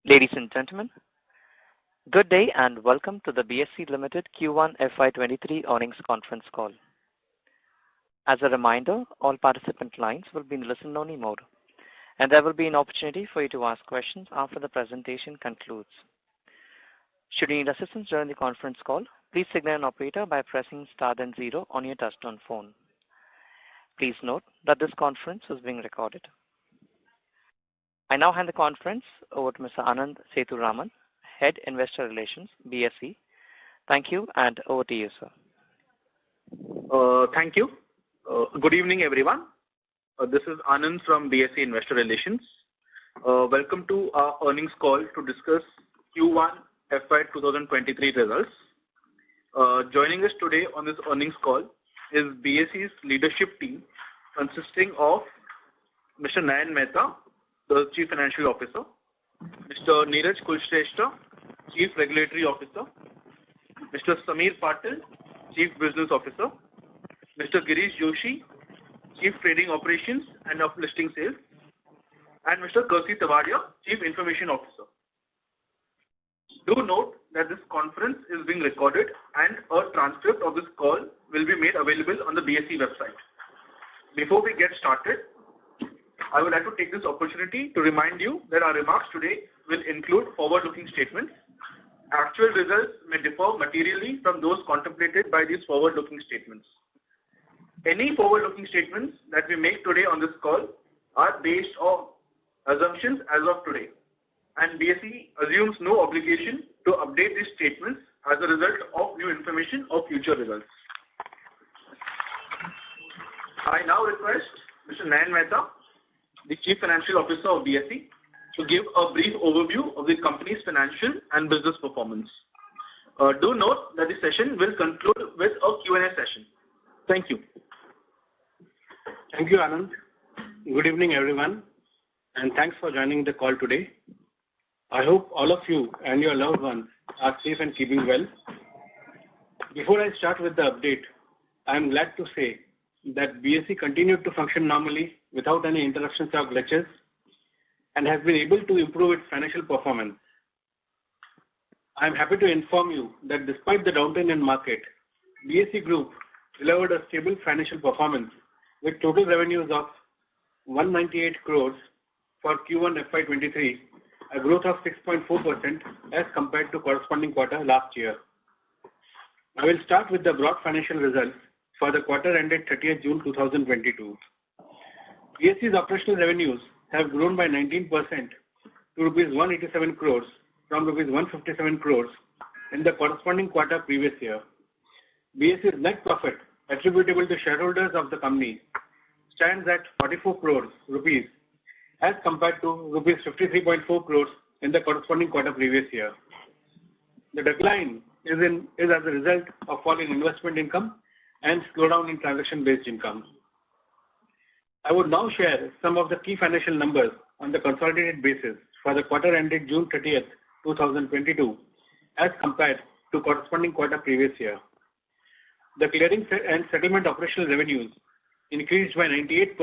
Ladies and gentlemen, good day and welcome to the BSE Limited Q1 FY23 Earnings Conference Call. As a reminder, all participant lines will be in listen-only mode, and there will be an opportunity for you to ask questions after the presentation concludes. Should you need assistance during the conference call, please signal an operator by pressing star then 0 on your touchtone phone. Please note that this conference is being recorded. I now hand the conference over to Mr. Anand Sethuraman, Head Investor Relations, BSE. Thank you, and over to you, sir. Thank you. Good evening, everyone. This is Anand from BSE Investor Relations. Welcome to our earnings call to discuss Q1 FY 2023 results. Joining us today on this earnings call is BSE's leadership team, consisting of Mr. Nayan Mehta, the Chief Financial Officer, Mr. Neeraj Kulshrestha, Chief Regulatory Officer, Mr. Sameer Patil, Chief Business Officer, Mr. Girish Joshi, Chief Trading Operations and Uplisting Sales, and Mr. Percy Tavaria, Chief Information Officer. Do note that this conference is being recorded and a transcript of this call will be made available on the BSE website. Before we get started, I would like to take this opportunity to remind you that our remarks today will include forward-looking statements. Actual results may differ materially from those contemplated by these forward-looking statements. Any forward-looking statements that we make today on this call are based on assumptions as of today, and BSE assumes no obligation to update these statements as a result of new information or future results. I now request Mr. Nayan Mehta, the Chief Financial Officer of BSE, to give a brief overview of the company's financial and business performance. Do note that the session will conclude with a Q&A session. Thank you. Thank you, Anand. Good evening, everyone, and thanks for joining the call today. I hope all of you and your loved ones are safe and keeping well. Before I start with the update, I am glad to say that BSE continued to function normally without any interruptions or glitches and has been able to improve its financial performance. I am happy to inform you that despite the downturn in market, BSE Group delivered a stable financial performance with total revenues of 198 crores for Q1 FY23, a growth of 6.4% as compared to corresponding quarter last year. I will start with the broad financial results for the quarter ended 30th June 2022. BSE's operational revenues have grown by 19% to rupees 187 crores from rupees 157 crores in the corresponding quarter previous year. BSE's net profit attributable to shareholders of the company stands at 44 crores rupees as compared to rupees 53.4 crores in the corresponding quarter previous year. The decline is as a result of fall in investment income and slowdown in transaction-based income. I would now share some of the key financial numbers on the consolidated basis for the quarter ended June 30th, 2022 as compared to corresponding quarter previous year. The clearing and settlement operational revenues increased by 98%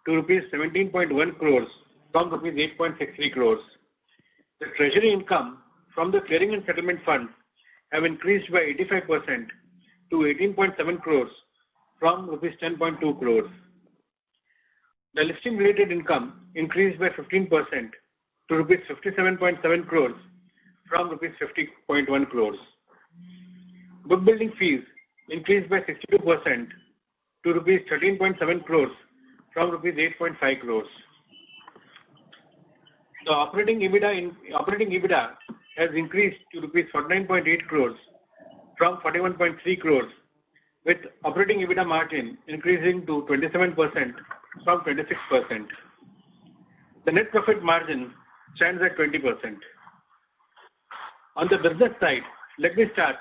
to rupees 17.1 crores from rupees 8.63 crores. The treasury income from the clearing and settlement funds have increased by 85% to 18.7 crores from rupees 10.2 crores. The listing related income increased by 15% to rupees 57.7 crores from rupees 50.1 crores. Book building fees increased by 62% to rupees 13.7 crores from rupees 8.5 crores. The operating EBITDA has increased to rupees 49.8 crores from 41.3 crores, with operating EBITDA margin increasing to 27% from 26%. The net profit margin stands at 20%. On the business side, let me start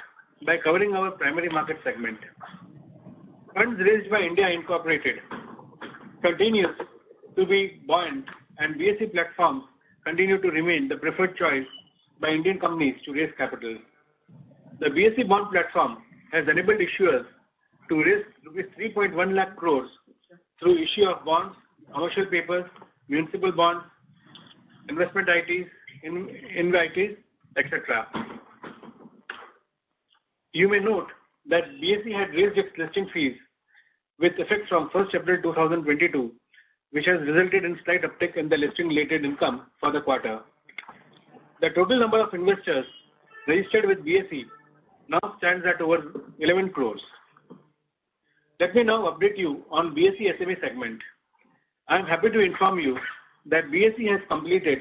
by covering our primary market segment. Funds raised by India Incorporated continues to be buoyant, and BSE platforms continue to remain the preferred choice by Indian companies to raise capital. The BSE bond platform has enabled issuers to raise rupees 3.1 lakh crores through issue of bonds, commercial papers, municipal bonds, investment ITs, invitees, etc. You may note that BSE had raised its listing fees with effect from 1st April 2022, which has resulted in slight uptick in the listing-related income for the quarter. The total number of investors registered with BSE now stands at over 11 crores. Let me now update you on BSE SME segment. I am happy to inform you that BSE has completed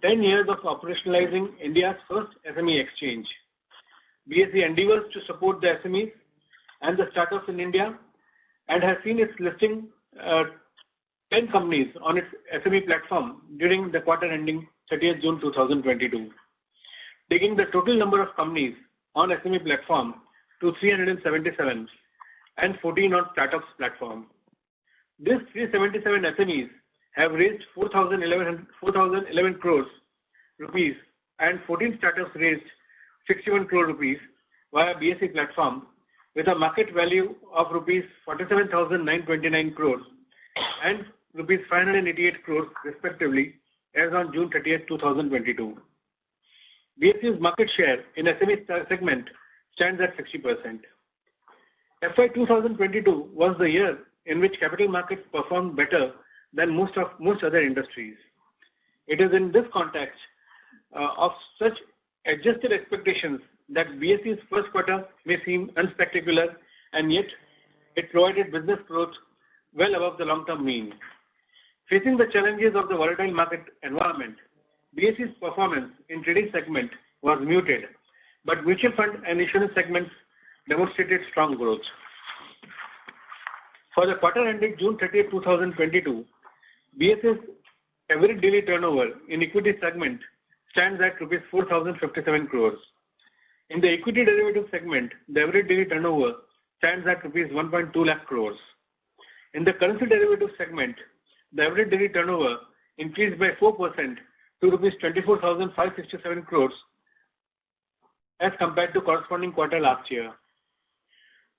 10 years of operationalizing India's first SME exchange. BSE endeavors to support the SMEs and the startups in India and has seen its listing 10 companies on its SME platform during the quarter ending 30th June 2022, taking the total number of companies on SME platform to 377 and 14 on startups platform. These 377 SMEs have raised 4,011 crores rupees and 14 startups raised 61 crore rupees via BSE platform with a market value of rupees 47,929 crores and rupees 588 crores respectively as on June 30th, 2022. BSE's market share in SME segment stands at 60%. FY 2022 was the year in which capital markets performed better than most other industries. It is in this context of such adjusted expectations that BSE's first quarter may seem unspectacular, and yet it provided business growth well above the long-term mean. Facing the challenges of the volatile market environment, BSE's performance in trading segment was muted, but mutual fund and insurance segments demonstrated strong growth. For the quarter ended June 30, 2022, BSE's average daily turnover in equity segment stands at rupees 4,057 crores. In the equity derivative segment, the average daily turnover stands at rupees 1.2 lakh crores. In the currency derivative segment, the average daily turnover increased by 4% to rupees 24,567 crores as compared to corresponding quarter last year.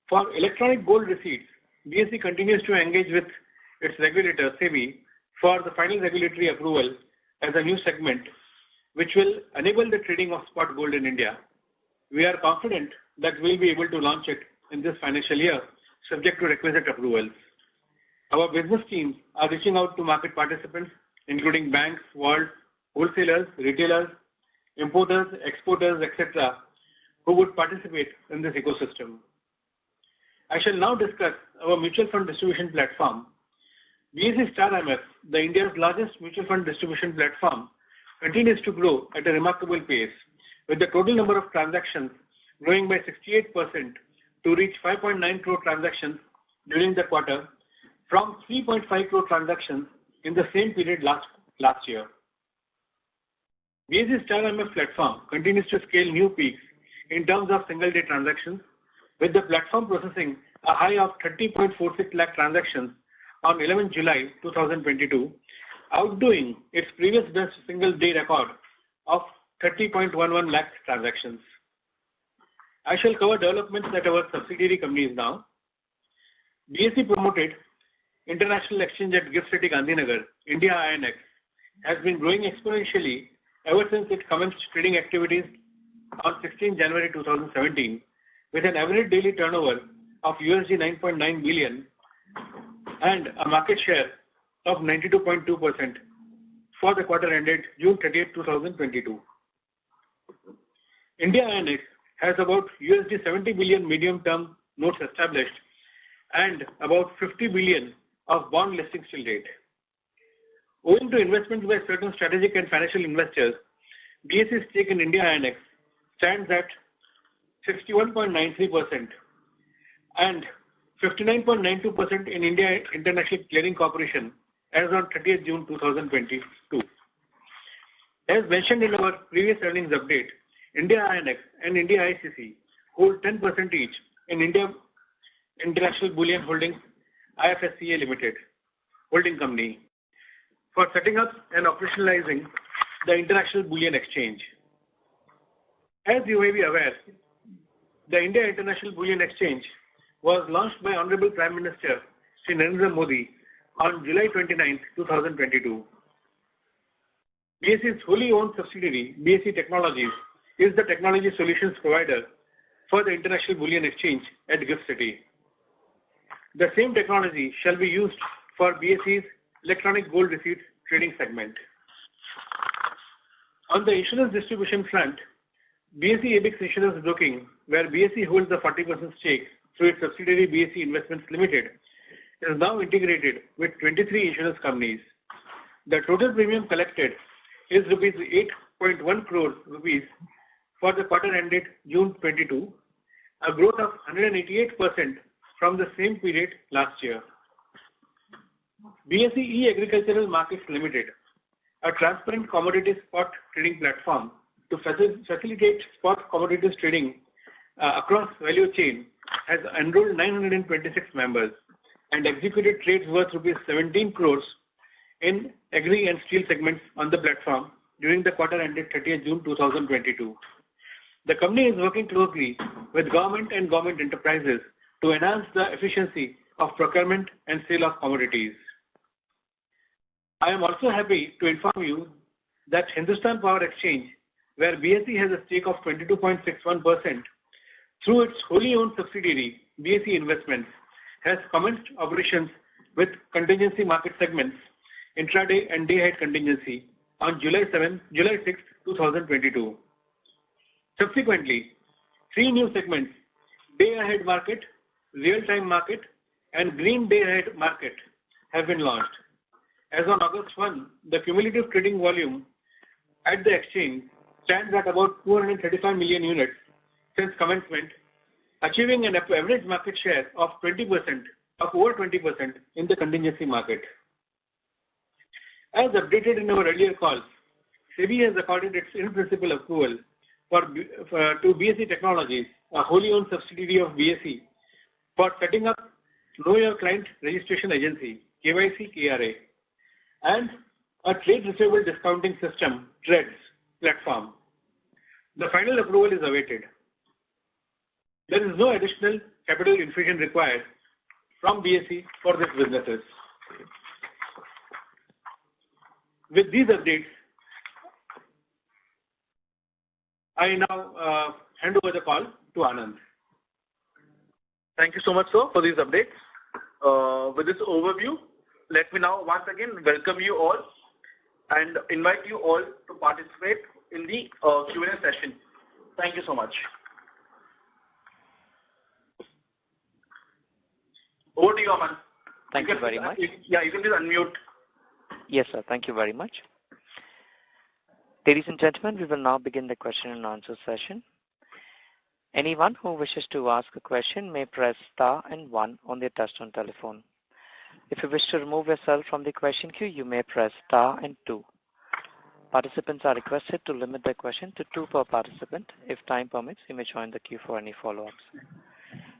For electronic gold receipts, BSE continues to engage with its regulator, SEBI, for the final regulatory approval as a new segment, which will enable the trading of spot gold in India. We are confident that we'll be able to launch it in this financial year, subject to requisite approvals. Our business teams are reaching out to market participants, including banks, vaults, wholesalers, retailers, importers, exporters, etc., who would participate in this ecosystem. I shall now discuss our mutual fund distribution platform. BSE Star MF, the India's largest mutual fund distribution platform, continues to grow at a remarkable pace, with the total number of transactions growing by 68% to reach 5.9 crore transactions during the quarter from 3.5 crore transactions in the same period last year. BSE Star MF platform continues to scale new peaks in terms of single-day transactions, with the platform processing a high of 30.46 lakh transactions on 11 July 2022, outdoing its previous best single-day record of 30.11 lakh transactions. I shall cover developments at our subsidiary companies now. BSE promoted International Exchange at GIFT City, Gandhinagar, India INX, has been growing exponentially ever since it commenced trading activities on 16 January 2017, with an average daily turnover of $9.9 billion and a market share of 92.2% for the quarter ended June 30, 2022. India INX has about $70 billion medium-term notes established and about 50 billion of bond listings till date. Owing to investments by certain strategic and financial investors, BSE's stake in India INX stands at 61.93% and 59.92% in India International Clearing Corporation as on 30th June 2022. As mentioned in our previous earnings update, India INX and India ICC hold 10% each in India International Bullion Holdings IFSCA Limited holding company for setting up and operationalizing the International Bullion Exchange. As you may be aware, the India International Bullion Exchange was launched by Honorable Prime Minister Shri Narendra Modi on July 29, 2022. BSE's wholly owned subsidiary, BSE Technologies, is the technology solutions provider for the International Bullion Exchange at GIFT City. The same technology shall be used for BSE's electronic gold receipts trading segment. On the insurance distribution front, BSE ABIX Insurance Broking, where BSE holds the 40% stake through its subsidiary BSE Investments Limited, is now integrated with 23 insurance companies. The total premium collected is rupees 8.1 crore rupees for the quarter ended June 22, a growth of 188% from the same period last year. BSE E-Agricultural Markets Limited, a transparent commodity spot trading platform to facilitate spot commodities trading across value chain, has enrolled 926 members and executed trades worth rupees 17 crores in agri and steel segments on the platform during the quarter ended 30th June 2022. The company is working closely with government and government enterprises to enhance the efficiency of procurement and sale of commodities. I am also happy to inform you that Hindustan Power Exchange, where BSE has a stake of 22.61%, through its wholly owned subsidiary, BSE Investments, has commenced operations with contingency market segments, intraday and day-ahead contingency on July 6, 2022. Subsequently, 3 new segments, day-ahead market, real-time market, and green day-ahead market, have been launched. As on August 1, the cumulative trading volume at the exchange stands at about 235 million units since commencement, achieving an average market share of over 20% in the contingency market. As updated in our earlier calls, SEBI has accorded its in-principle approval to BSE Technologies, a wholly owned subsidiary of BSE, for setting up Know Your Client Registration Agency (KYC KRA) and a trade receivable discounting system (TREDS) platform. The final approval is awaited. There is no additional capital infusion required from BSE for these businesses. With these updates, I now hand over the call to Anand. Thank you so much, sir, for these updates. With this overview, let me now once again welcome you all and invite you all to participate in the Q&A session. Thank you so much. Over to you, Aman. Thank you very much. Yeah, you can just unmute. Yes, sir. Thank you very much. Ladies and gentlemen, we will now begin the question and answer session. Anyone who wishes to ask a question may press star and 1 on their touchtone telephone. If you wish to remove yourself from the question queue, you may press star and 2. Participants are requested to limit their question to 2 per participant. If time permits, you may join the queue for any follow-ups.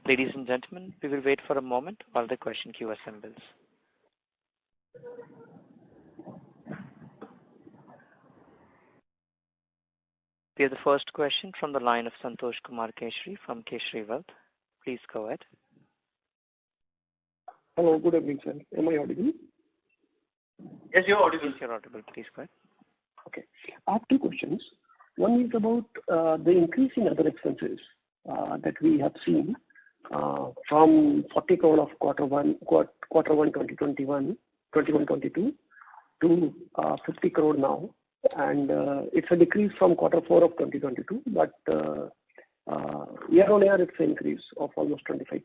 Ladies and gentlemen, we will wait for a moment while the question queue assembles. We have the first question from the line of Santosh Kumar Keshri from Keshri Wealth. Please go ahead. Hello, good evening, sir. Am I audible? Yes, you're audible. Yes, you're audible. Please go ahead. Okay. I have 2 questions. One is about the increase in other expenses that we have seen from 40 crore of quarter one 2021, 21-22 to 50 crore now. And it's a decrease from quarter 4 of 2022, but year on year it's an increase of almost 25%.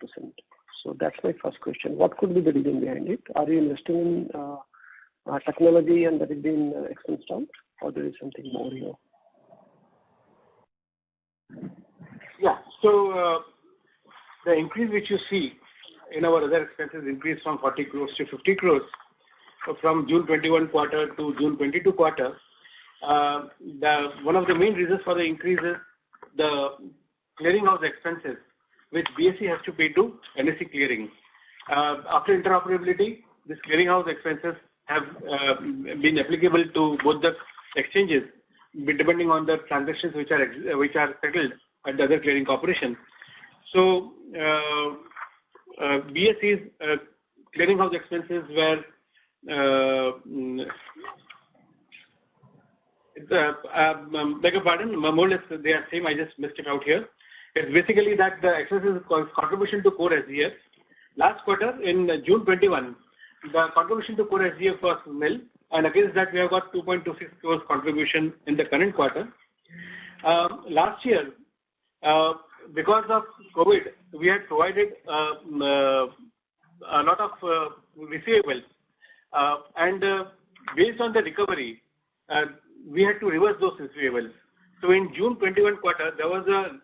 So that's my first question. What could be the reason behind it? Are you investing in technology and that is being expensed out, or there is something more here? Yeah. So the increase which you see in our other expenses increased from 40 crores to 50 crores from June 21 quarter to June 22 quarter. One of the main reasons for the increase is the clearinghouse expenses which BSE has to pay to NSE clearing. After interoperability, these clearinghouse expenses have been applicable to both the exchanges, depending on the transactions which are settled at the other clearing corporation. So BSE's clearinghouse expenses were beg your pardon, more or less they are same. I just missed it out here. It's basically that the expenses contribution to core SGF. Last quarter in June 21, the contribution to core SGF was nil, and against that we have got 2.26 crores contribution in the current quarter. Last year, because of COVID, we had provided a lot of receivables, and based on the recovery, we had to reverse those receivables. So in June 21 quarter, there was a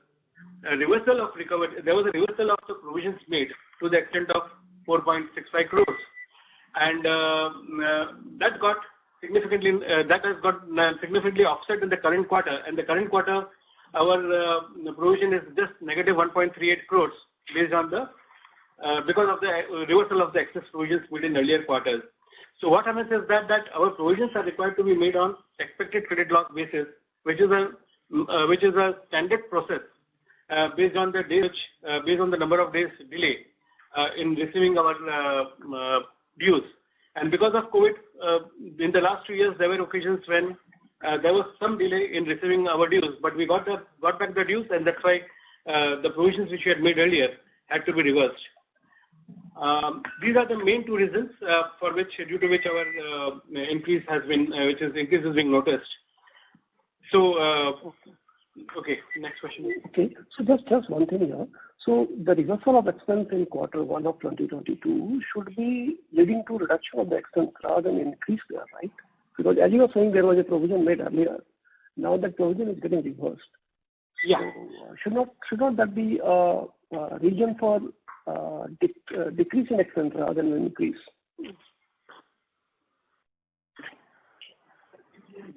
reversal of recovery. There was a reversal of the provisions made to the extent of 4.65 crores, and that got significantly significantly offset in the current quarter. And the current quarter, our provision is just negative 1.38 crores based on the because of the reversal of the excess provisions made in earlier quarters. So what happens is that our provisions are required to be made on expected credit loss basis, which is a standard process based on the days, based on the number of days delay in receiving our dues. And because of COVID, in the last 2 years, there were occasions when there was some delay in receiving our dues, but we got back the dues, and that's why the provisions which we had made earlier had to be reversed. These are the main two reasons due to which our increase has been, increase is being noticed. So, okay, next question. Okay, so just one thing here. So the reversal of expense in Q1 of 2022 should be leading to reduction of the expense rather than increase there, right? Because as you were saying, there was a provision made earlier. Now that provision is getting reversed. Yeah. So should not that be a reason for decrease in expense rather than an increase?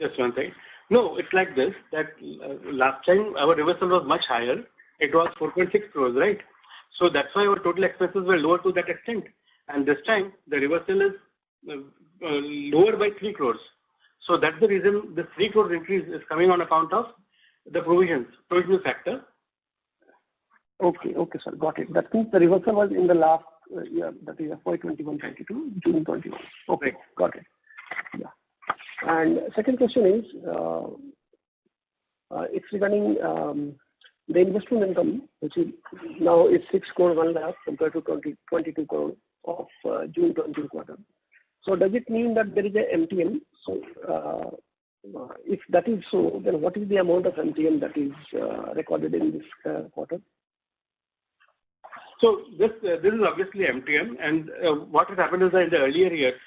Just one thing. No, it's like this, that last time our reversal was much higher. It was 4.6 crores, right? So that's why our total expenses were lower to that extent. And this time, the reversal is lower by 3 crores. So that's the reason the 3 crores increase is coming on account of the provisional factor. Okay, sir, got it. That means the reversal was in the last year, that is FY21-22, June 21. Okay, got it. Yeah. And second question is, it's regarding the investment income, which is now is 6 crore 1 lakh compared to 22 crore of June 20 quarter. So does it mean that there is a MTM? So if that is so, then what is the amount of MTM that is recorded in this quarter? So this is obviously MTM, and what has happened is that in the earlier years,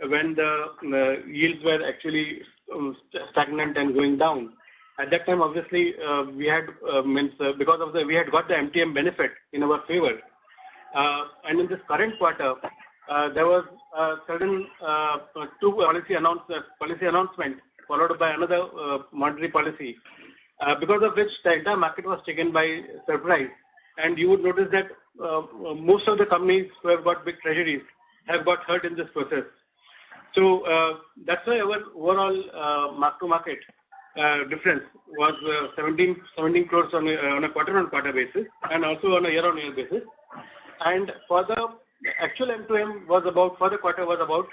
when the yields were actually stagnant and going down, at that time obviously we had we had got the MTM benefit in our favor, and in this current quarter there was a certain two policy announcement followed by another monetary policy, because of which the entire market was taken by surprise. And you would notice that most of the companies who have got big treasuries have got hurt in this process. So that's why our overall mark-to-market difference was 17 crores on a quarter-on-quarter basis and also on a year-on-year basis. And for the actual M2M was about, for the quarter was about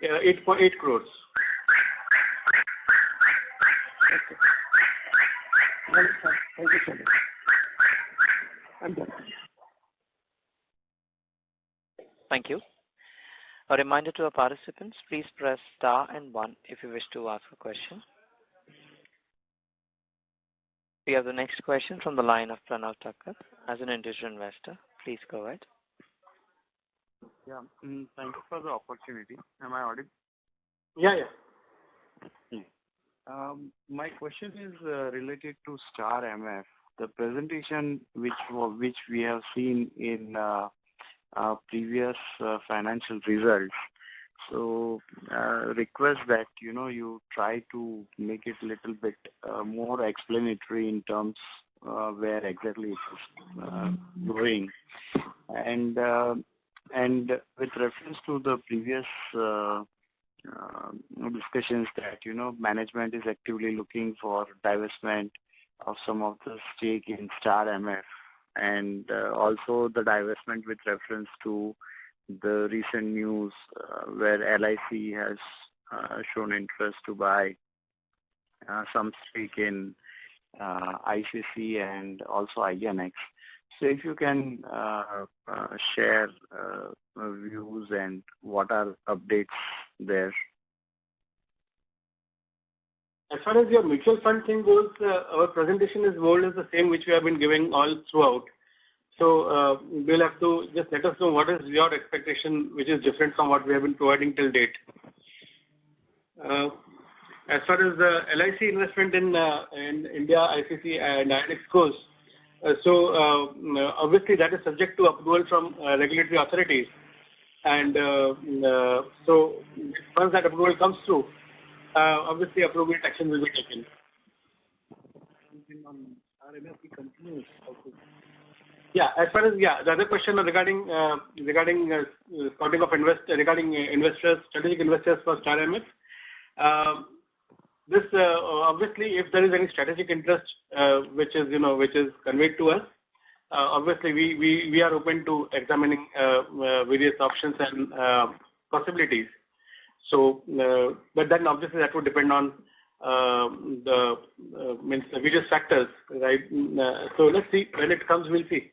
8.8 crores. Okay. Well, thank you so much. I'm done. Thank you. A reminder to our participants, please press star and 1 if you wish to ask a question. We have the next question from the line of Pranav Thakkar as an individual investor. Please go ahead. Yeah, thank you for the opportunity. Am I audible? Yeah. My question is related to Star MF. The presentation which we have seen in previous financial results. So request that you try to make it a little bit more explanatory in terms where exactly it is going, and with reference to the previous discussions that management is actively looking for divestment of some of the stake in Star MF, and also the divestment with reference to the recent news where LIC has shown interest to buy some stake in ICC and also INX. So if you can share views and what are updates there. As far as your mutual fund thing goes, our presentation is more or less the same which we have been giving all throughout. So we'll have to just let us know what is your expectation which is different from what we have been providing till date. As far as the LIC investment in India, ICC and INX goes, obviously that is subject to approval from regulatory authorities, and so once that approval comes through, obviously appropriate action will be taken. Yeah, as far as the other question regarding scouting of regarding investors, strategic investors for Star MF. This obviously, if there is any strategic interest which is conveyed to us, obviously we are open to examining various options and possibilities. So, but then obviously that would depend on the various factors, right? So let's see, when it comes, we'll see.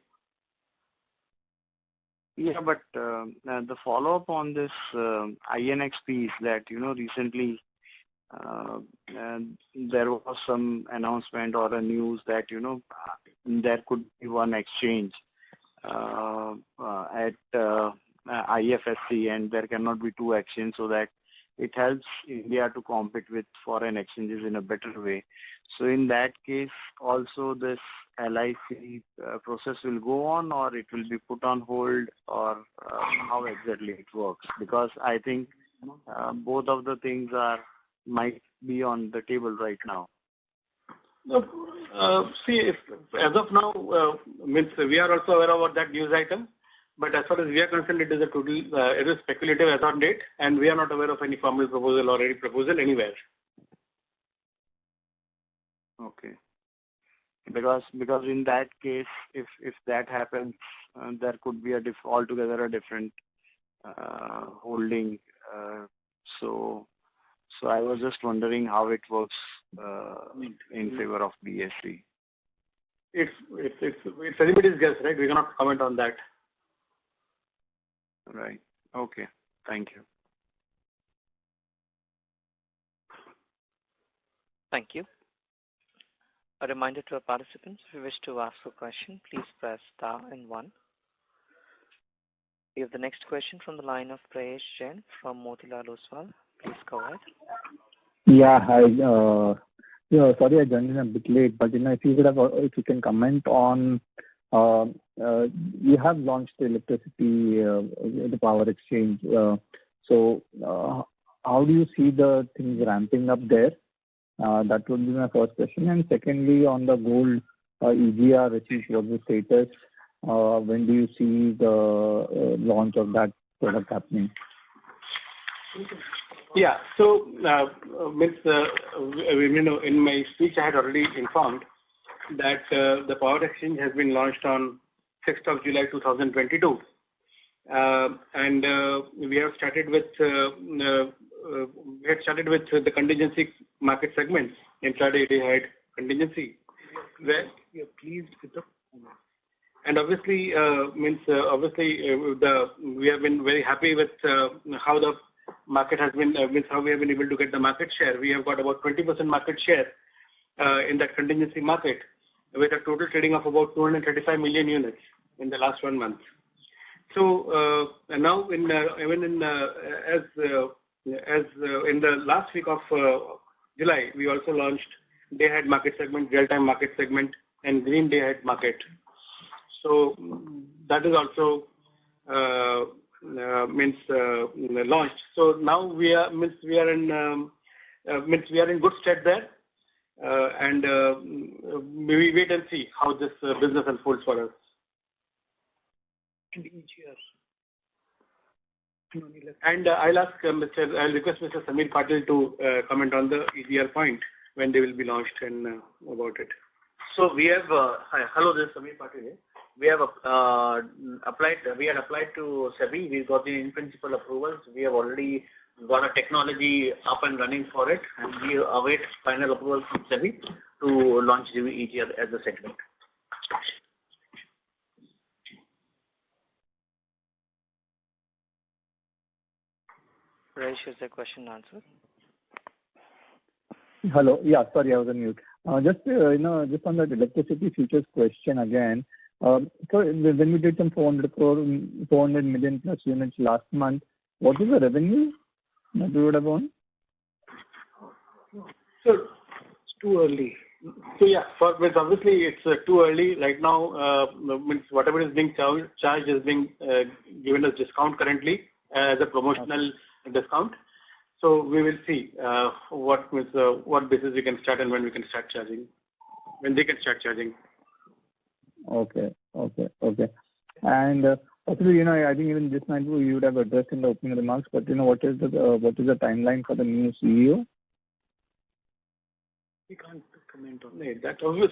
Yeah, but the follow-up on this INX piece that recently there was some announcement or a news that there could be one exchange at IFSC and there cannot be two exchanges, so that it helps India to compete with foreign exchanges in a better way. So in that case, also this LIC process will go on, or it will be put on hold, or how exactly it works? Because I think both of the things might be on the table right now. See, as of now, we are also aware about that news item. But as far as we are concerned, it is it is speculative as on date, and we are not aware of any formal proposal or any proposal anywhere. Okay. Because in that case, if that happens, there could be altogether a different holding. So I was just wondering how it works in favor of BSE. It's anybody's guess, right? We cannot comment on that. Right. Okay. Thank you. Thank you. A reminder to our participants, if you wish to ask a question, please press star and 1. We have the next question from the line of Prayesh Jain from Motilal Oswal. Please go ahead. Yeah, hi. Sorry I joined in a bit late, but if you can comment on, you have launched the electricity, the power exchange. So how do you see the things ramping up there? That would be my first question. And secondly, on the gold EGR receipt, what's the status? When do you see the launch of that product happening? Yeah. So, in my speech, I had already informed that the power exchange has been launched on 6th of July 2022, and we have started with the contingency market segments, intraday, day-ahead contingency. Where we are pleased with the performance. And obviously, we have been very happy with how the market has been, how we have been able to get the market share. We have got about 20% market share in that contingency market, with a total trading of about 235 million units in the last 1 month. So now, in the last week of July, we also launched day-ahead market segment, real-time market segment, and green day-ahead market. So that is also launched. So now we are in good stead there, and we wait and see how this business unfolds for us. And I'll request Mr. Samir Patil to comment on the EGR point when they will be launched and about it. So we have hello, this is Samir Patil. We have applied. We had applied to SEBI. We got the in-principle approvals. We have already got a technology up and running for it, and we await final approval from SEBI to launch EG as a segment. Rajesh, is the question answered? Hello. Yeah, sorry, I was on mute. Just on that electricity futures question again. So when we did some 400 million plus units last month, what is the revenue that we would have won? So it's too early. So yeah, obviously it's too early right now. Means whatever is being charged is being given as discount currently as a promotional discount. So we will see what basis we can start and when we can start charging, when they can start charging. Okay. And possibly, I think even this night you would have addressed in the opening remarks, but what is the timeline for the new CEO? We can't comment on it. That obvious.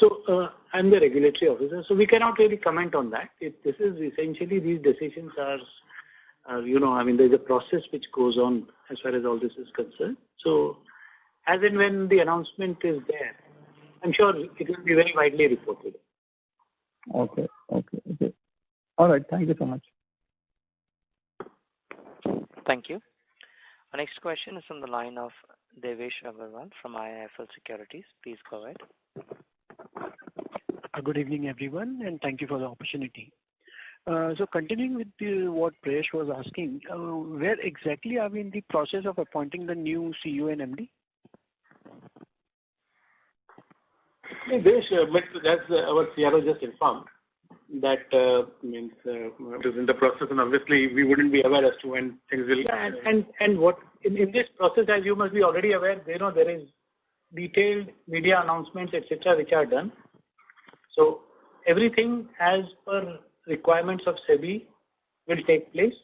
So I'm the regulatory officer, so we cannot really comment on that. This is essentially, these decisions are, there's a process which goes on as far as all this is concerned. So as and when the announcement is there, I'm sure it will be very widely reported. Okay. All right. Thank you so much. Thank you. Our next question is from the line of Devesh Agarwal from IIFL Securities. Please go ahead. Good evening, everyone, and thank you for the opportunity. So continuing with what Prayesh was asking, where exactly are we in the process of appointing the new CEO and MD? That's our CRO just informed that means it is in the process, and obviously we wouldn't be aware as to when things will. Yeah, and what in this process, as you must be already aware, there is detailed media announcements, etc., which are done. So everything as per requirements of SEBI will take place,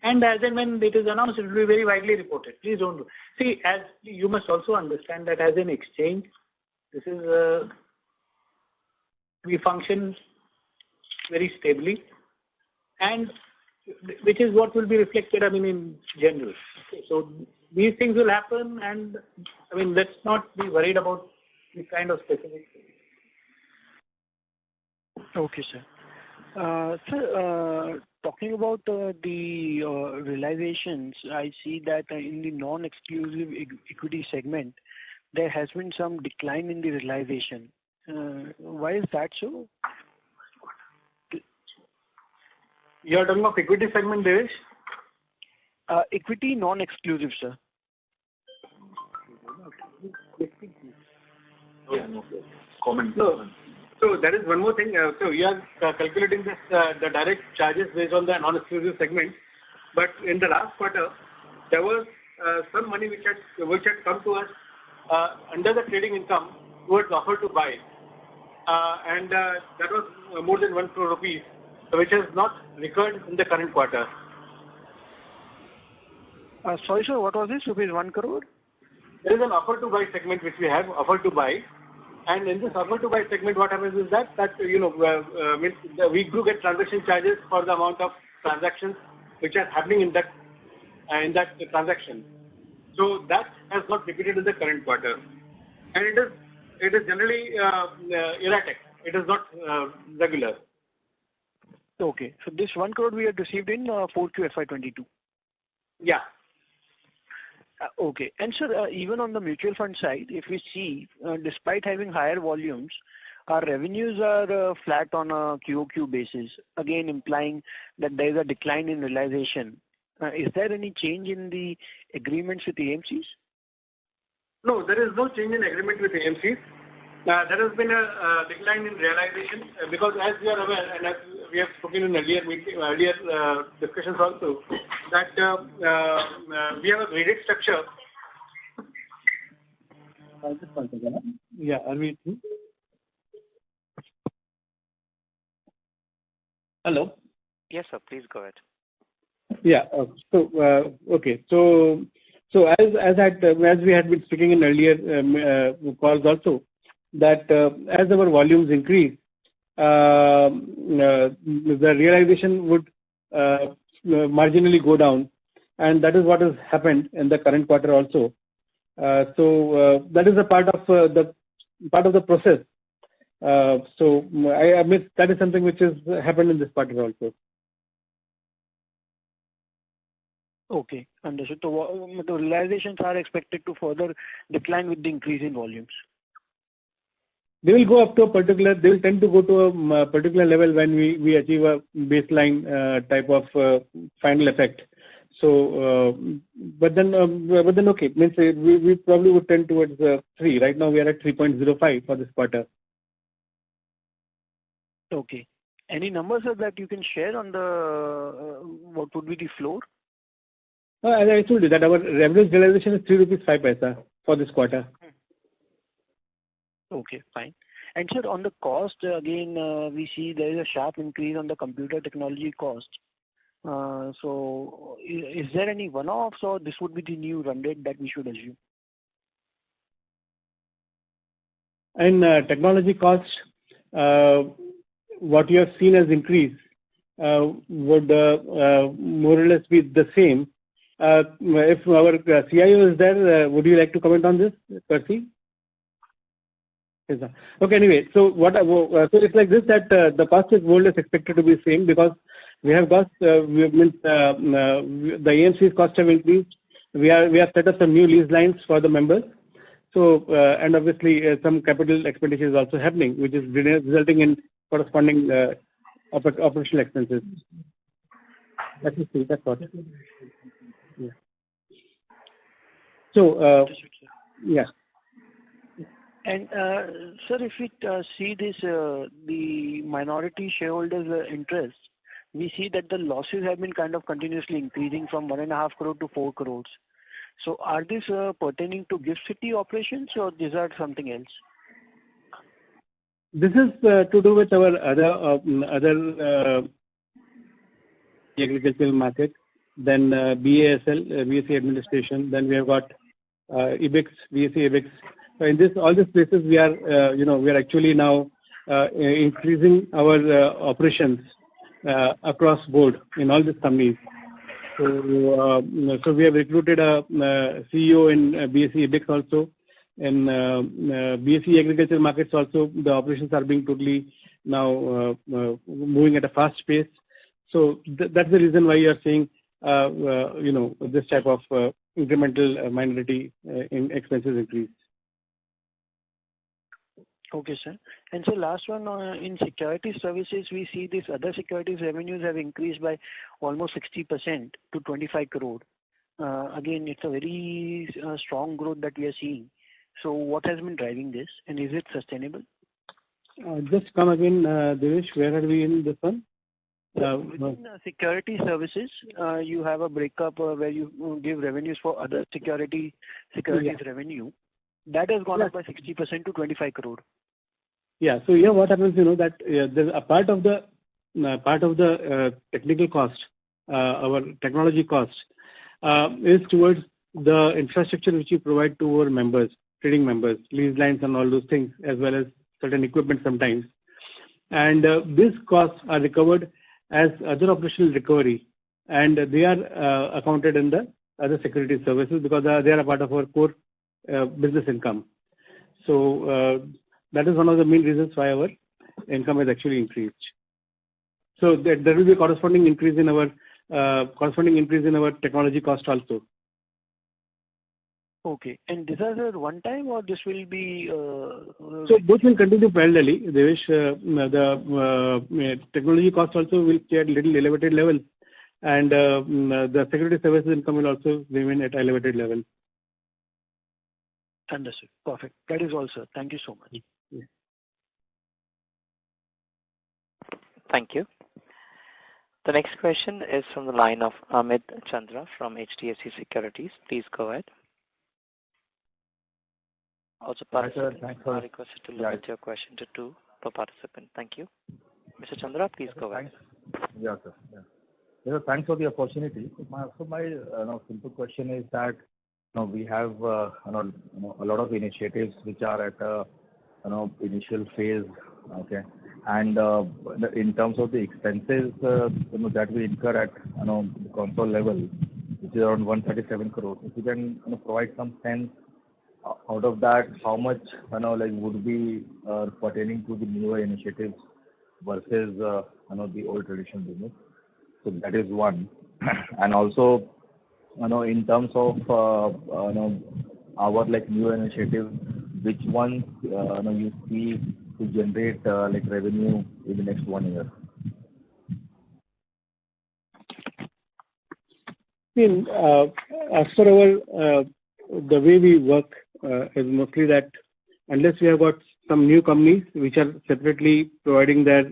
and as and when it is announced, it will be very widely reported. Please don't see. As you must also understand that as an exchange, this is we function very stably, and which is what will be reflected, in general. So these things will happen, and let's not be worried about this kind of specific things. Okay, sir. Sir, talking about the realizations, I see that in the non-exclusive equity segment, there has been some decline in the realization. Why is that so? You are talking of equity segment, Devesh? Equity non-exclusive, sir. Comment. So there is one more thing. So we are calculating this the direct charges based on the non-exclusive segment. But in the last quarter, there was some money which had come to us under the trading income towards offer to buy, and that was more than 1 crore rupees, which has not recurred in the current quarter. Sorry, sir, what was this? Rupees 1 crore? There is an offer to buy segment which we have, offer to buy. And in this offer to buy segment, what happens is that we do get transaction charges for the amount of transactions which are happening in that transaction. So that has not repeated in the current quarter, and it is generally erratic. It is not regular. Okay, so this 1 crore we had received in 4Q FY22. Yeah. Okay. And sir, even on the mutual fund side, if we see, despite having higher volumes, our revenues are flat on a QOQ basis, again implying that there is a decline in realization. Is there any change in the agreements with AMCs? No, there is no change in agreement with AMCs. There has been a decline in realization because, as you are aware, and as we have spoken in earlier discussions also, that we have a graded structure. Yeah, are we through? Hello. Yes, sir. Please go ahead. Yeah. Okay. So as we had been speaking in earlier calls also, that as our volumes increase, the realization would marginally go down, and that is what has happened in the current quarter also. That is a part of the process. I admit that is something which has happened in this quarter also. Okay, understood. So the realizations are expected to further decline with the increase in volumes. They will go up to a particular. They will tend to go to a particular level when we achieve a baseline type of final effect. But then okay, means we probably would tend towards 3. Right now we are at 3.05 for this quarter. Okay. Any numbers that you can share on the what would be the floor? As I told you that our average realization is 3 rupees 5 paisa for this quarter. Okay, fine. And sir, on the cost again, we see there is a sharp increase on the computer technology cost. So is there any one-offs, or this would be the new run rate that we should assume? And technology cost, what you have seen as increase would more or less be the same. If our CIO is there, would you like to comment on this, Percy? Yes, sir. Okay, anyway, so it's like this, that the cost is more or less expected to be same, because we have got the AMC's cost have increased. We have set up some new lease lines for the members. So and obviously some capital expenditure is also happening, which is resulting in corresponding operational expenses. Let me see. That's what. Yeah. So yeah. And sir, if we see this, the minority shareholders' interest, we see that the losses have been kind of continuously increasing from 1.5 crore to 4 crores. So are these pertaining to GIFT City operations, or these are something else? This is to do with our other agricultural market, then BASL, BSE Administration, then we have got EBIX, BSE EBIX. So in all these places, we are we are actually now increasing our operations across board in all these companies. So we have recruited a CEO in BSE EBIX also. In BSE agricultural markets also, the operations are being totally now moving at a fast pace. So that's the reason why you are seeing this type of incremental minority expenses increase. Okay, sir. And so last one, in security services, we see these other securities revenues have increased by almost 60% to 25 crore. Again, it's a very strong growth that we are seeing. So what has been driving this, and is it sustainable? Just come again, Devesh. Where are we in this one? Within security services, you have a breakup where you give revenues for other securities revenue. That has gone up by 60% to 25 crore. Yeah. So here, what happens, that there's a part of the technical cost, our technology cost, is towards the infrastructure which you provide to our members, trading members, lease lines, and all those things, as well as certain equipment sometimes. And these costs are recovered as other operational recovery, and they are accounted in the other security services because they are a part of our core business income. So that is one of the main reasons why our income has actually increased. So there will be a corresponding increase in our technology cost also. Okay. And this is a one time, or this will be? So both will continue parallelly. Devesh, the technology cost also will stay at little elevated level, and the security services income will also remain at elevated level. Understood. Perfect. That is all, sir. Thank you so much. Yeah. Thank you. The next question is from the line of Amit Chandra from HDFC Securities. Please go ahead. Also, participants are requested to limit your question to 2 per participant. Thank you. Mr. Chandra, please go ahead. Yeah, sir. Yeah. Thanks for the opportunity. My simple question is that we have a lot of initiatives which are at initial phase. Okay. And in terms of the expenses that we incur at the Concall level, which is around 137 crores. If you can provide some sense out of that, how much would be pertaining to the newer initiatives versus the old traditional business. So that is one. And also, in terms of our new initiative, which ones you see to generate revenue in the next 1 year? As for our the way we work is mostly that unless we have got some new companies which are separately providing their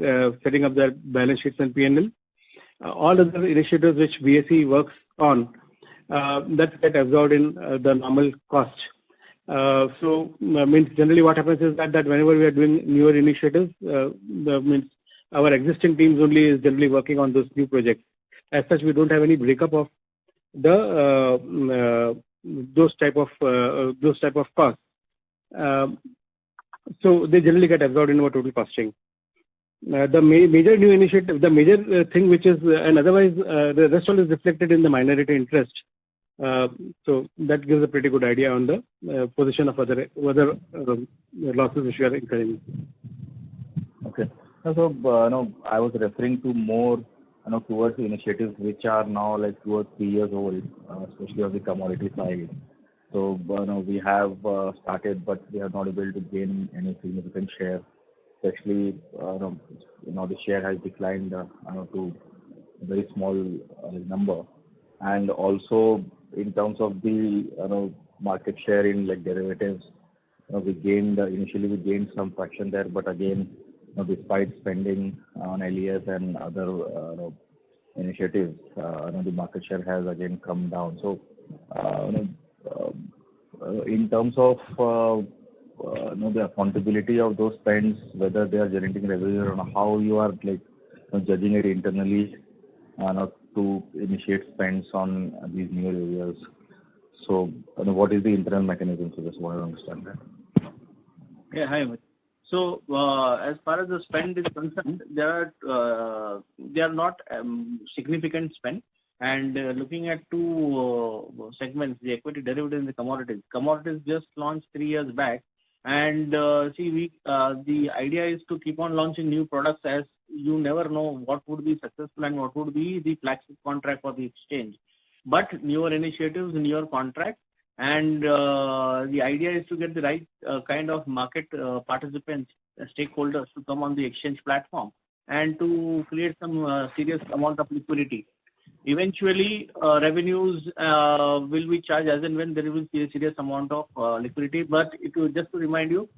setting up their balance sheets and P&L, all other initiatives which BSE works on that get absorbed in the normal cost. So means generally what happens is that whenever we are doing newer initiatives, means our existing teams only is generally working on those new projects. As such, we don't have any breakup of the those type of costs. So they generally get absorbed in our total costing. The major new initiative, the major thing which is, and otherwise the rest all is reflected in the minority interest. So that gives a pretty good idea on the position of other losses which we are incurring. Okay. So I was referring to more towards the initiatives which are now 2 or 3 years old, especially on the commodity side. So we have started, but we are not able to gain any significant share. Especially, the share has declined to a very small number. And also, in terms of the market share in derivatives, we gained initially we gained some fraction there, but again, despite spending on LES and other initiatives, the market share has again come down. So, in terms of the accountability of those spends, whether they are generating revenue or how you are judging it internally to initiate spends on these new areas. So, what is the internal mechanism? So, just want to understand that. Yeah, hi. So, as far as the spend is concerned, they are not significant spend. And looking at two segments, the equity derivatives and the commodities. Commodities just launched 3 years back. And the idea is to keep on launching new products, as you never know what would be successful and what would be the flagship contract for the exchange. But newer initiatives, newer contracts, and the idea is to get the right kind of market participants, stakeholders to come on the exchange platform and to create some serious amount of liquidity. Eventually, revenues will be charged as and when there will be a serious amount of liquidity. But just to remind you,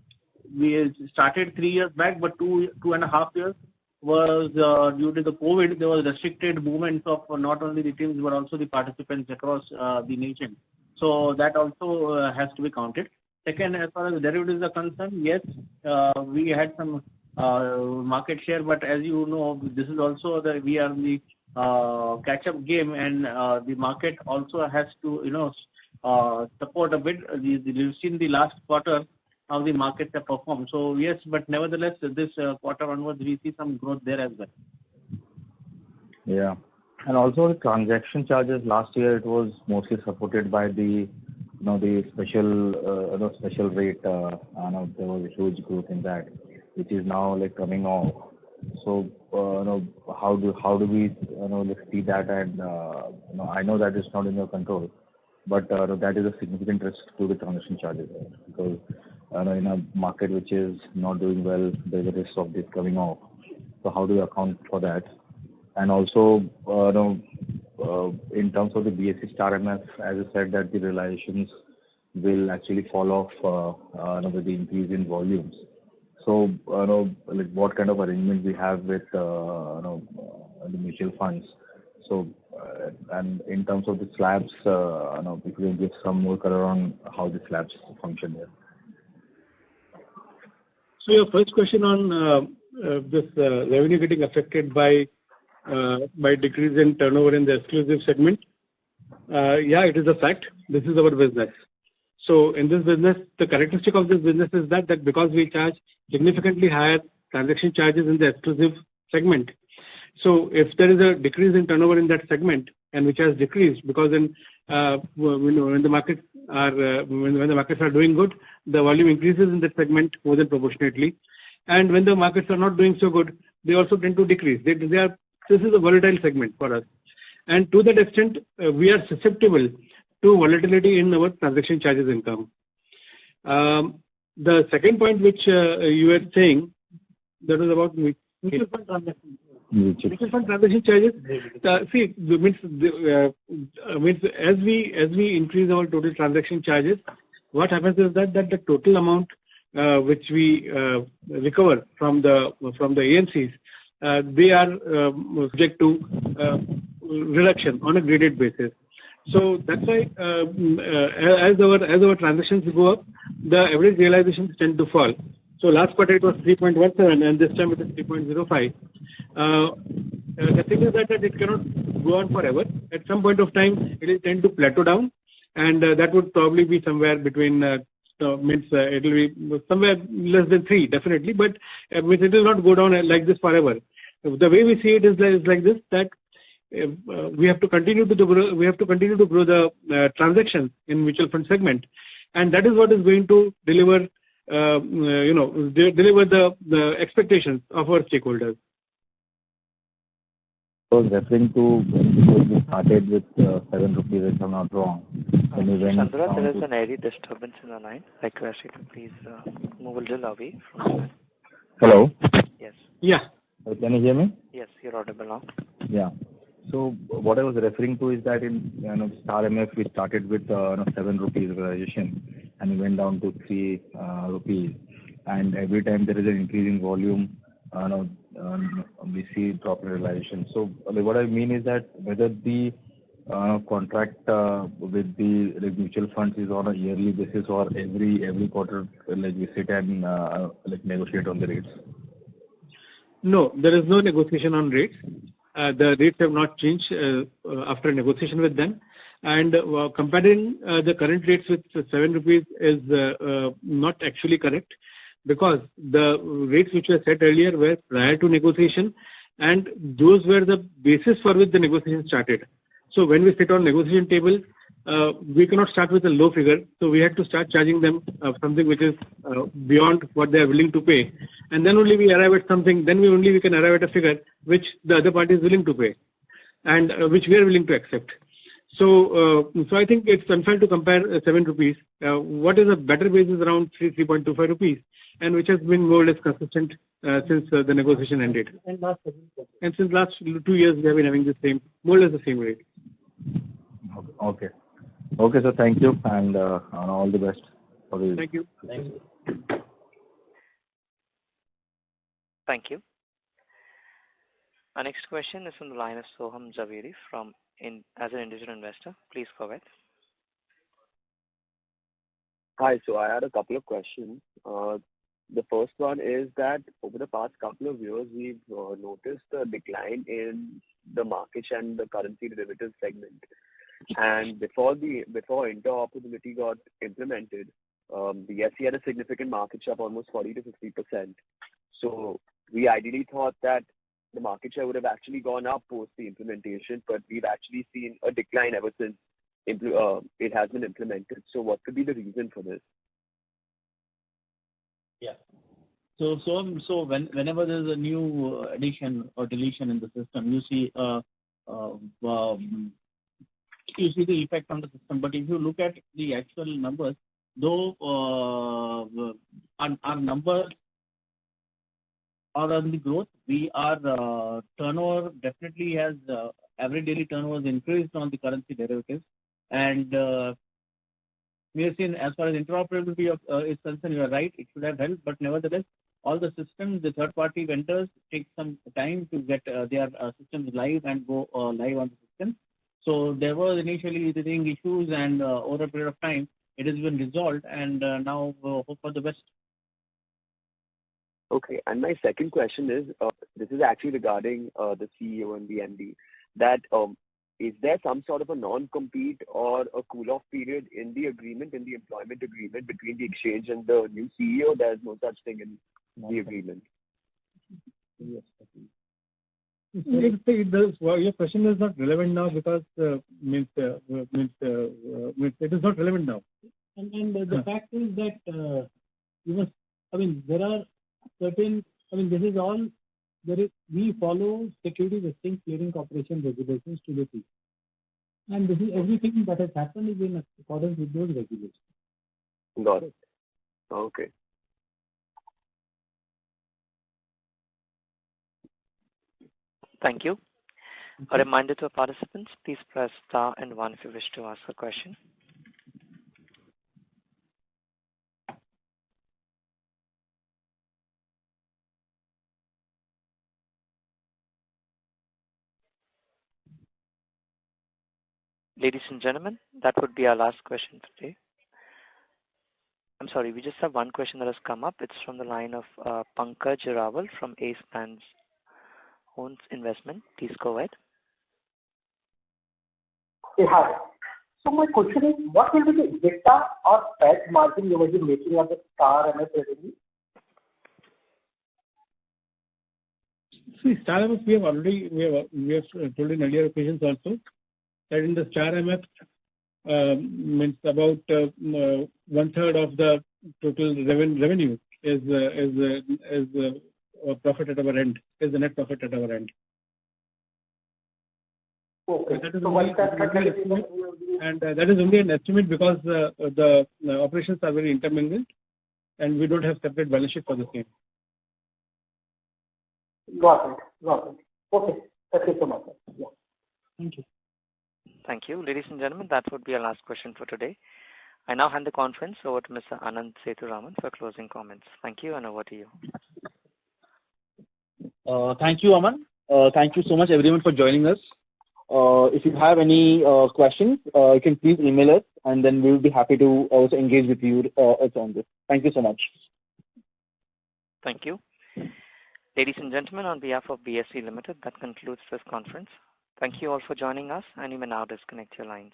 we started 3 years back, but 2.5 years was due to the COVID. There was restricted movements of not only the teams but also the participants across the nation. So that also has to be counted. Second, as far as derivatives are concerned, yes, we had some market share, but as you know, this is also we are the catch-up game, and the market also has to support a bit. We've seen the last quarter how the markets have performed. So yes, but nevertheless, this quarter onwards we see some growth there as well. Yeah, and also the transaction charges last year, it was mostly supported by the the special rate. There was a huge growth in that, which is now coming off. So how do we see that? And I know that it's not in your control, but that is a significant risk to the transaction charges, because in a market which is not doing well, there's a risk of this coming off. So how do you account for that? And also in terms of the BSE Star MF, as I said, that the realizations will actually fall off with the increase in volumes. So, what kind of arrangement we have with the mutual funds? So, and in terms of the slabs, if you can give some more color on how the slabs function there. So, your first question on this revenue getting affected by decrease in turnover in the exclusive segment. Yeah, it is a fact. This is our business. So in this business, the characteristic of this business is that because we charge significantly higher transaction charges in the exclusive segment, so if there is a decrease in turnover in that segment and which has decreased because when the markets are doing good, the volume increases in that segment more than proportionately, and when the markets are not doing so good, they also tend to decrease. This is a volatile segment for us, and to that extent, we are susceptible to volatility in our transaction charges income. The second point which you were saying, that was about mutual fund transaction. Mutual fund transaction charges. As we increase our total transaction charges, what happens is that the total amount which we recover from the AMCs, they are subject to reduction on a graded basis. So that's why as our transactions go up, the average realizations tend to fall. So last quarter it was 3.17 and this time it is 3.05. The thing is that it cannot go on forever. At some point of time, it will tend to plateau down, and that would probably be somewhere between it will be somewhere less than 3, definitely, but it will not go down like this forever. The way we see it is like this, that we have to continue to grow the transactions in mutual fund segment, and that is what is going to deliver the expectations of our stakeholders. So referring to when we started with 7 rupees, if I'm not wrong. Chandra, there is an airy disturbance in the line. I request you to please move a little away from the line. Hello? Yes. Yeah. Can you hear me? Yes, you're audible now. Yeah. So what I was referring to is that in Star MF we started with 7 rupees realization and we went down to 3 rupees, and every time there is an increase in volume, we see drop in realization. So what I mean is that whether the contract with the mutual funds is on a yearly basis or every quarter, we sit and negotiate on the rates. No, there is no negotiation on rates. The rates have not changed after negotiation with them, and comparing the current rates with 7 rupees is not actually correct, because the rates which were set earlier were prior to negotiation, and those were the basis for which the negotiation started. So when we sit on negotiation table, we cannot start with a low figure, so we had to start charging them something which is beyond what they are willing to pay, and then only we arrive at something. Then we can arrive at a figure which the other party is willing to pay, and which we are willing to accept. So I think it's unfair to compare 7 rupees. What is a better basis around 3.25 rupees, and which has been more or less consistent since the negotiation ended. And since last 2 years, we have been having the more or less the same rate. Okay. Okay, sir. Thank you, and all the best for the. Thank you. Thank you. Our next question is from the line of Soham Zaveri as an individual investor. Please go ahead. Hi, so I had a couple of questions. The first one is that over the past couple of years, we've noticed a decline in the market share and the currency derivatives segment. And before interoperability got implemented, the BSE had a significant market share of almost 40 to 50%. So we ideally thought that the market share would have actually gone up post the implementation, but we've actually seen a decline ever since it has been implemented. So what could be the reason for this? Yeah. So whenever there's a new addition or deletion in the system, you see the effect on the system. But if you look at the actual numbers, though our numbers are on the growth, our turnover definitely has average daily turnover has increased on the currency derivatives, and we have seen as far as interoperability is concerned, you are right, it should have helped, but nevertheless, all the systems, the third-party vendors take some time to get their systems live and go live on the system. So there was initially the issues, and over a period of time, it has been resolved, and now hope for the best. Okay, and my second question is, this is actually regarding the CEO and the MD, that is there some sort of a non-compete or a cool-off period in the agreement, in the employment agreement between the exchange and the new CEO? There is no such thing in the agreement. Your question is not relevant now because it is not relevant now. And the fact is that there are certain. This is all. We follow Securities Exchange Clearing Corporation regulations to the T. And this is everything that has happened is in accordance with those regulations. Got it. Okay. Thank you. A reminder to our participants, please press star and 1 if you wish to ask a question. Ladies and gentlemen, that would be our last question today. I'm sorry, we just have one question that has come up. It's from the line of Pankaj Rawal from Ace Man's Owns Investment. Please go ahead. Hey, hi. So my question is, what will be the EBITDA or PAT margin you will be making on the Star MF revenue? See, Star MF we have told in earlier occasions also that in the Star MF means about 1/3 of the total revenue is profit at our end, is the net profit at our end. Okay. That is only an estimate because the operations are very intermingled and we don't have separate balance sheet for the same. Got it. Okay. That's it so much. Yeah. Thank you. Thank you. Ladies and gentlemen, that would be our last question for today. I now hand the conference over to Mr. Anand Sethuraman for closing comments. Thank you, and over to you. Thank you, Aman. Thank you so much, everyone, for joining us. If you have any questions, you can please email us, and then we will be happy to also engage with you on this. Thank you so much. Thank you. Ladies and gentlemen, on behalf of BSE Limited, that concludes this conference. Thank you all for joining us, and you may now disconnect your lines.